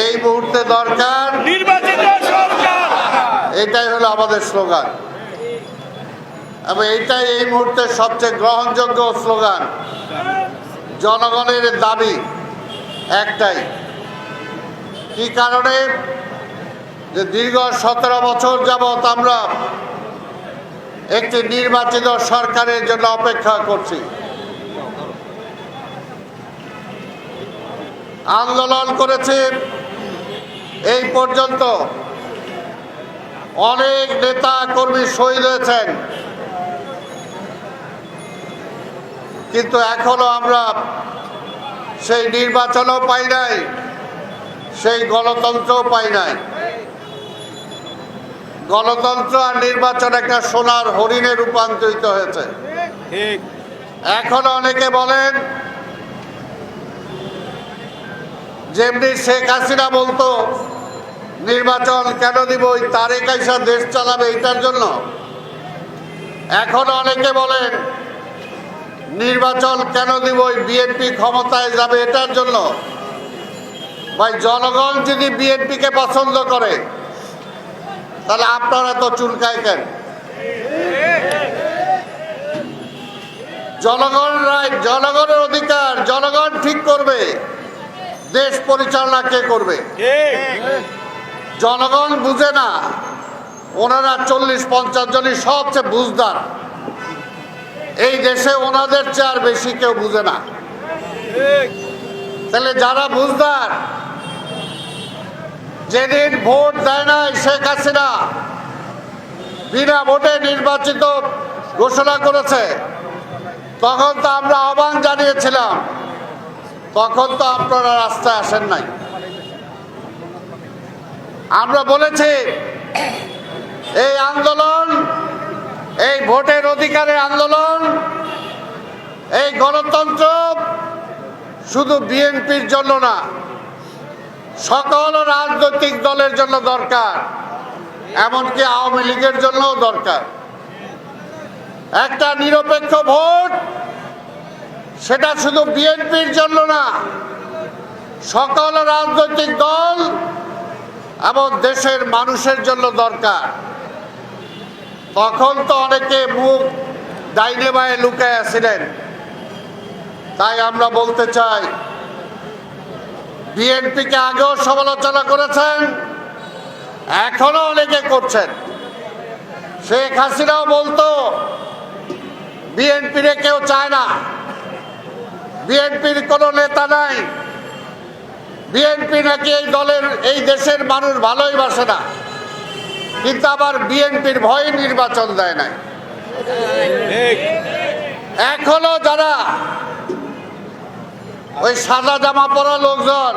এই মুহূর্তে দরকার নির্বাচিত সরকার। এটাই হলো আমাদের স্লোগান এবং এটাই এই মুহূর্তে সবচেয়ে গ্রহণযোগ্য স্লোগান। জনগণের দাবি একটাই, কি কারণে যে দীর্ঘ 17 বছর যাবৎ আমরা একটি নির্বাচিত সরকারের জন্য অপেক্ষা করছি। আন্দোলন করেছে এই পর্যন্ত, অনেক নেতা কর্মী শহীদ হয়েছেন, কিন্তু এখনো আমরা সেই নির্বাচনও পাই নাই, সেই গণতন্ত্রও পাই নাই। গণতন্ত্র আর নির্বাচন একটা সোনার হরিণে রূপান্তরিত হয়েছে। এখনো অনেকে বলেন যেমনি শেখ হাসিনা বলতো নির্বাচন কেন দিব, ওই তারেক আইসা দেশ চালাবে এটার জন্য। এখনো অনেকে বলেন নির্বাচন কেন দিব, ওই বিএনপি ক্ষমতায় যাবে এটার জন্য। ভাই, জনগণ যদি বিএনপিকে পছন্দ করে তাহলে আপনারা তো চুলকায় কেন? জনগণের অধিকার, জনগণ ঠিক করবে দেশ পরিচালনা কে করবে। জনগণ বুঝে না, ওনারা 40-50 জনই সবচেয়ে বুঝদার। এই দেশে ওনাদের চেয়ে আর বেশি কেউ বুঝে না। তাহলে যারা বুঝদার, যেদিন ভোট দেয় নাই শেখ হাসিনা, বিনা ভোটে নির্বাচিত ঘোষণা করেছে, তখন তো আমরা আহ্বান জানিয়েছিলাম, তখন তো আপনারা রাস্তায় আসেন নাই। আমরা বলেছি এই আন্দোলন, এই ভোটের অধিকারের আন্দোলন, এই গণতন্ত্র শুধু বিএনপির জন্য না, সকল রাজনৈতিক দলের জন্য দরকার, এমনকি আওয়ামী লীগের জন্যও দরকার। একটা নিরপেক্ষ ভোট, সেটা শুধু বিএনপির জন্য না, সকল রাজনৈতিক দল এবং দেশের মানুষের জন্য দরকার। তখন তো অনেকে মুখ ডাইনে বায়ে লুকায় ছিলেন। তাই আমরা বলতে চাই, বিএনপিকে আগেও সমালোচনা করেছেন, এখনো অনেকে করছেন। শেখ হাসিনাও বলতো বিএনপিরে কেউ চায় না, বিএনপির কোনো নেতা নাই, বিএনপি নাকি এই দলের, এই দেশের মানুষ ভালোই বাসে না, কিন্তু আবার বিএনপির ভয়ে নির্বাচন দেয় নাই। এখনো যারা ওই সাদা জামা পরা লোকজন,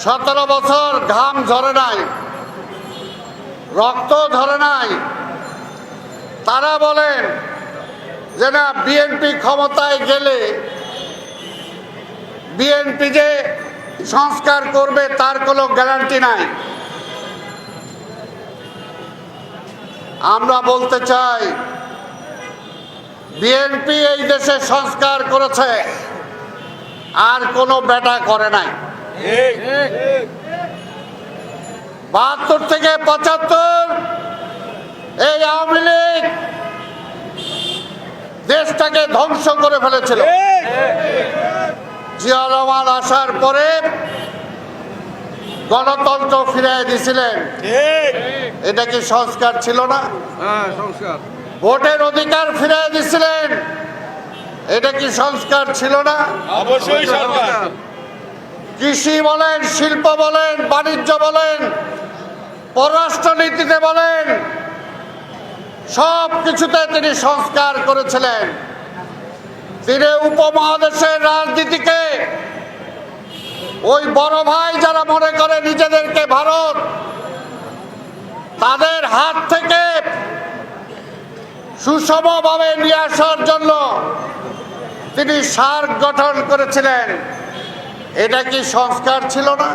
17 বছর ঘাম ঝরে নাই, রক্ত ঝরে নাই, তারা বলেন যে না, বিএনপি ক্ষমতায় গেলে বিএনপি যে সংস্কার করবে তার কোনো গ্যারান্টি নাই। আমরা বলতে চাই, বিএনপি এই দেশে সংস্কার করেছে, আর কোনো বেটা করে নাই। 72 থেকে 75 এই আওয়ামী লীগ দেশটাকে ধ্বংস করে ফেলেছিল। জিয়া রহমান আসার পরে গণতন্ত্র ফিরিয়ে দিয়েছিলেন, এটা কি সংস্কার ছিল না? ভোটের অধিকার ফিরিয়ে দিয়েছিলেন, এটা কি সংস্কার ছিল না? অবশ্যই সংস্কার। কৃষি বলেন, শিল্প বলেন, বাণিজ্য বলেন, পররাষ্ট্রনীতিতে বলেন, সব কিছুতে তিনি সংস্কার করেছিলেন। তিনি উপমহাদেশের রাজনীতিকে, ওই বড় ভাই যারা মনে করে নিজেদেরকে ভারত, তাদের হাত থেকে সুষমভাবে নিয়ে আসার জন্য তিনি সার্ক গঠন করেছিলেন। এটা কি সংস্কার ছিল না?